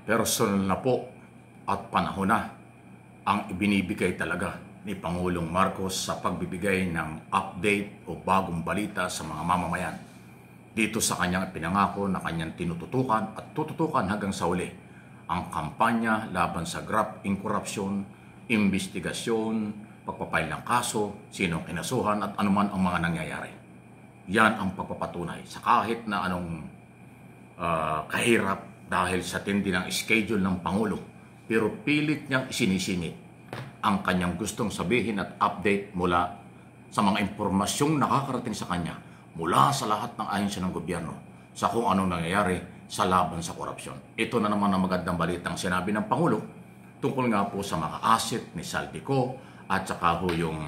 Personal na po at panahon na ang ibinibigay talaga ni Pangulong Marcos sa pagbibigay ng update o bagong balita sa mga mamamayan. Dito sa kanyang pinangako na kanyang tinututukan at tututukan hanggang sa uli ang kampanya laban sa graft in corruption, investigasyon, pagpapail ng kaso, sinong kinasuhan at anuman ang mga nangyayari. Yan ang pagpapatunay sa kahit na anong kahirap dahil sa tindi ng schedule ng Pangulo, pero pilit niyang isinisingit ang kanyang gustong sabihin at update mula sa mga impormasyong nakakarating sa kanya mula sa lahat ng ahensya ng gobyerno sa kung anong nangyayari sa laban sa korupsyon. Ito na naman ang magandang balitang sinabi ng Pangulo tungkol nga po sa mga asset ni Saldico at saka ho yung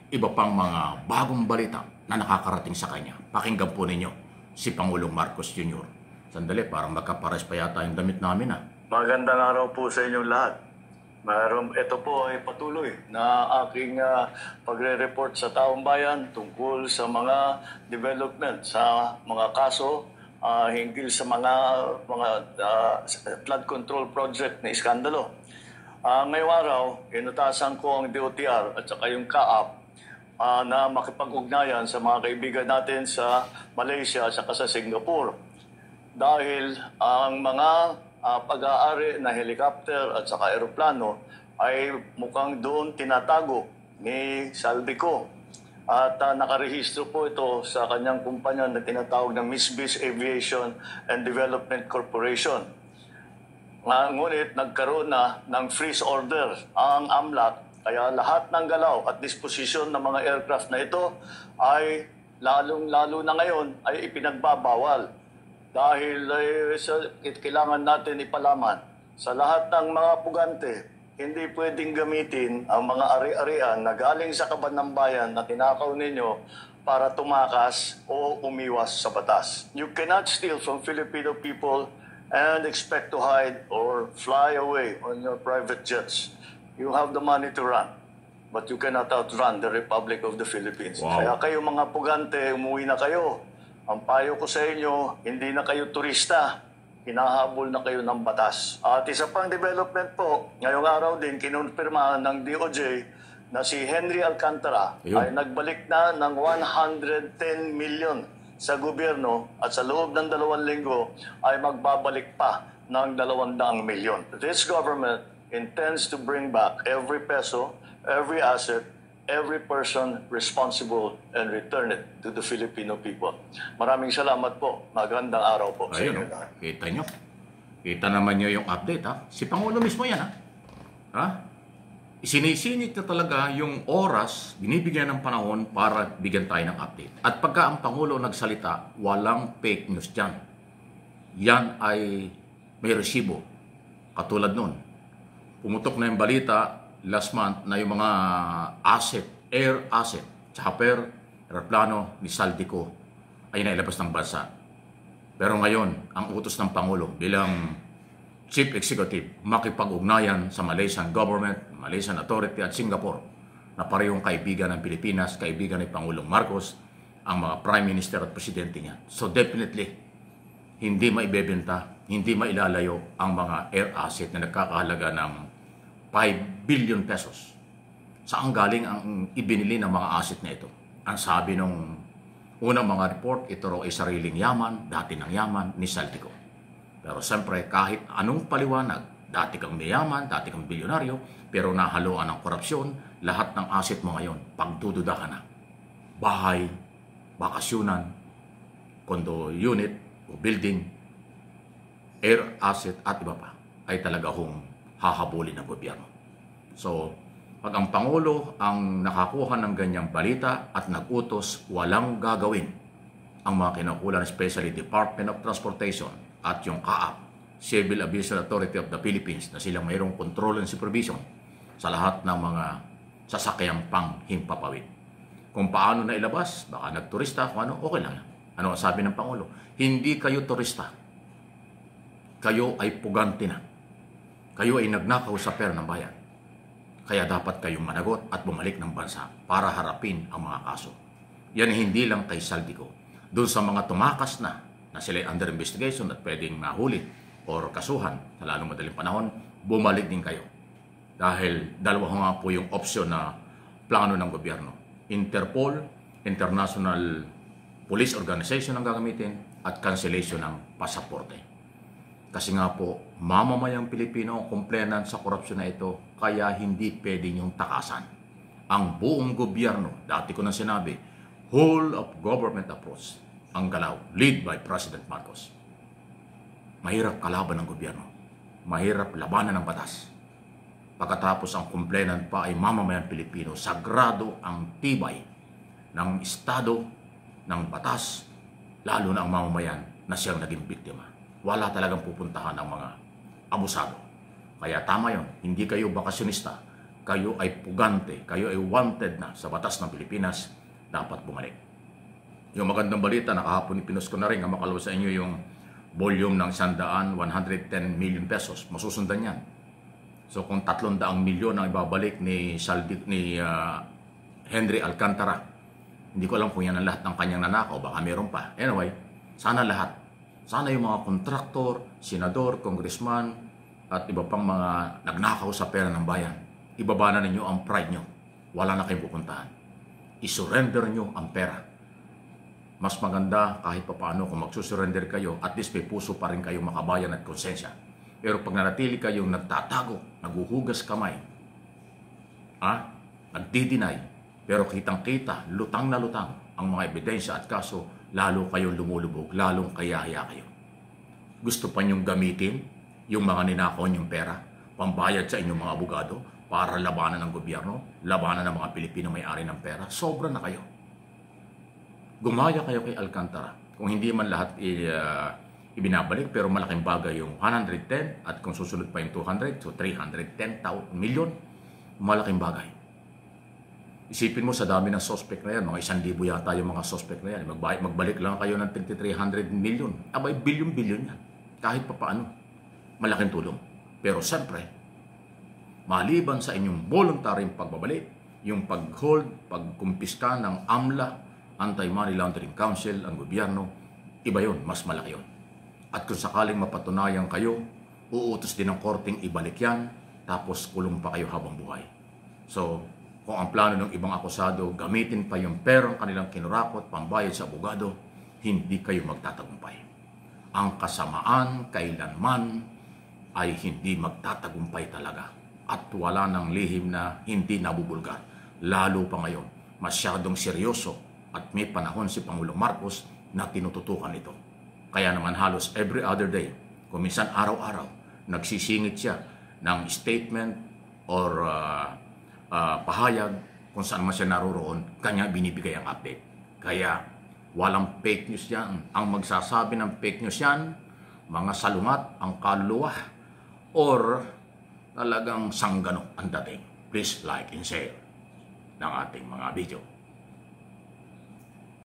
iba pang mga bagong balita na nakakarating sa kanya. Pakinggan po ninyo si Pangulong Marcos Jr. Sandali, parang magkapares pa yata yung damit namin Magandang araw po sa inyong lahat. Ito po ay patuloy na aking pagre-report sa taong bayan tungkol sa mga development sa mga kaso hinggil sa mga flood control project na iskandalo. Ngayong araw, inutasan ko ang DOTR at saka yung CAAP na makipag-ugnayan sa mga kaibigan natin sa Malaysia at saka sa Singapore. Dahil ang mga pag-aari na helicopter at saka aeroplano ay mukhang doon tinatago ni Saldico. At nakarehistro po ito sa kanyang kumpanya na tinatawag ng Misbis Aviation and Development Corporation. Ngunit nagkaroon na ng freeze order ang AMLAC, kaya lahat ng galaw at disposisyon ng mga aircraft na ito ay lalong-lalo na ngayon ay ipinagbabawal. Dahil kailangan natin ipalaman sa lahat ng mga pugante, hindi pwedeng gamitin ang mga ari-arian na galing sa kaban ng bayan na tinakaw ninyo para tumakas o umiwas sa batas. You cannot steal from Filipino people and expect to hide or fly away on your private jets. You have the money to run, but you cannot outrun the Republic of the Philippines. Wow. Kaya kayo mga pugante, umuwi na kayo. Ang payo ko sa inyo, hindi na kayo turista, hinahabol na kayo ng batas. At isa pang development po, ngayong araw din kinonfirma ng DOJ na si Henry Alcantara ay nagbalik na ng 110 million sa gobyerno at sa loob ng 2 linggo ay magbabalik pa ng 200 milyon. This government intends to bring back every peso, every asset, every person responsible and return it to the Filipino people. Maraming salamat po. Magandang araw po sa inyo lahat. Kita nyo. Kita naman nyo yung update Si Pangulo mismo yan Isinisinit na talaga yung oras, binibigyan ng panahon para bigyan tayo ng update. At pagka ang Pangulo nagsalita, walang fake news dyan. Yan ay may resibo. Katulad nun. Pumutok na yung balita last month na yung mga asset, air asset, chopper, aeroplano ni Saldico ay nailabas ng bansa. Pero ngayon, ang utos ng Pangulo bilang Chief Executive makipag-ugnayan sa Malaysian government, Malaysian Authority at Singapore na parehong kaibigan ng Pilipinas, kaibigan ni Pangulong Marcos, ang mga Prime Minister at Presidente niya. So definitely, hindi maibebenta, hindi mailalayo ang mga air asset na nagkakahalaga ng 5 billion pesos. Saan galing ang ibinili ng mga asset na ito? Ang sabi nung unang mga report, ito raw ay sariling yaman, dati ng yaman ni Saldico. Pero siyempre, kahit anong paliwanag, dati kang mayaman, dati kang bilyonaryo, pero nahaluan ng korupsyon, lahat ng asset mo ngayon, pagdududa ka na. Bahay, bakasyunan, condo unit o building, air asset at iba pa, ay talaga hong hahabulin ng gobyerno. So, pag ang Pangulo ang nakakuha ng ganyang balita at nag-utos, walang gagawin ang mga kinukulan, especially Department of Transportation at yung CAAP, Civil Aviation Authority of the Philippines, na silang mayroong control and supervision sa lahat ng mga sasakyang panghimpapawid. Kung paano na ilabas, baka nagturista, kung ano, okay lang. Ano ang sabi ng Pangulo? Hindi kayo turista. Kayo ay pugante na. Kayo ay nagnakaw sa pera ng bayan. Kaya dapat kayong managot at bumalik ng bansa para harapin ang mga kaso. Yan hindi lang kay Saldico. Doon sa mga tumakas na sila under investigation at pwedeng mahuli or kasuhan sa lalong madaling panahon, bumalik din kayo. Dahil dalawa nga po yung opsyon na plano ng gobyerno. Interpol, International Police Organization ang gagamitin, at cancellation ng pasaporte. Kasi nga po, mamamayang Pilipino ang kumplenan sa korupsyon na ito, kaya hindi pwede niyong takasan. Ang buong gobyerno, dati ko na sinabi, whole of government approach ang galaw, lead by President Marcos. Mahirap kalaban ng gobyerno. Mahirap labanan ng batas. Pagkatapos ang kumplenan pa ay mamamayang Pilipino, sagrado ang tibay ng Estado, ng batas, lalo na ang mamamayan na siyang naging biktima. Wala talagang pupuntahan ng mga abusado. Kaya tama yun, hindi kayo bakasyonista, kayo ay pugante, kayo ay wanted na sa batas ng Pilipinas, dapat bumalik. Yung magandang balita, nakahapon ipinost ko na rin, makalaw sa inyo yung volume ng 110 million pesos, masusundan yan. So kung 300 milyon ang ibabalik ni Henry Alcantara, hindi ko alam kung yan ang lahat ng kanyang nanakaw, baka meron pa. Anyway, sana lahat. Sana yung mga kontraktor, senador, congressman, at iba pang mga nagnakaw sa pera ng bayan. Ibaba na ninyo ang pride nyo. Wala na kayong pupuntahan. I-surrender nyo ang pera. Mas maganda kahit pa paano kung magsusurrender kayo, at least may puso pa rin kayong makabayan at konsensya. Pero pag nanatili kayong nagtatago, naguhugas kamay, nagdi-deny, pero kitang-kita, lutang na lutang ang mga ebidensya at kaso, lalo kayong lumulubog, lalong kayahaya kayo. Gusto pa niyong gamitin yung mga ninakaw niyong pera, pambayad sa inyong mga abogado, para labanan ng gobyerno, labanan ng mga Pilipino may-ari ng pera, sobra na kayo. Gumaya kayo kay Alcantara. Kung hindi man lahat ibinabalik, pero malaking bagay yung 110 at kung susunod pa yung 200, so 310 million, malaking bagay. Isipin mo sa dami ng suspect na yan, mga 1,000 yata yung mga suspect na yan. Magbalik lang kayo ng 300 million. Abay, bilyon-bilyon yan. Kahit pa paano, malaking tulong. Pero siyempre, maliban sa inyong voluntaryong pagbabalik, yung pag-hold, pagkumpiska ng AMLA, Anti-Money Laundering Council, ang gobyerno, iba yun, mas malaki yun. At kung sakaling mapatunayan kayo, uutos din ng korting ibalik yan, tapos kulong pa kayo habang buhay. So, kung ang plano ng ibang akusado, gamitin pa yung perang kanilang kinurakot, pambayad sa abogado, hindi kayo magtatagumpay. Ang kasamaan kailanman ay hindi magtatagumpay talaga. At wala ng lihim na hindi nabubulgar. Lalo pa ngayon, masyadong seryoso at may panahon si Pangulong Marcos na tinututukan ito. Kaya naman halos every other day, kung minsan araw-araw, nagsisingit siya ng statement or pahayag kung saan man siya naroroon, kanya binibigay ang update. Kaya walang fake news yan. Ang magsasabi ng fake news yan, mga salungat ang kaluluwa or talagang sanggano ang dating. Please like and share ng ating mga video.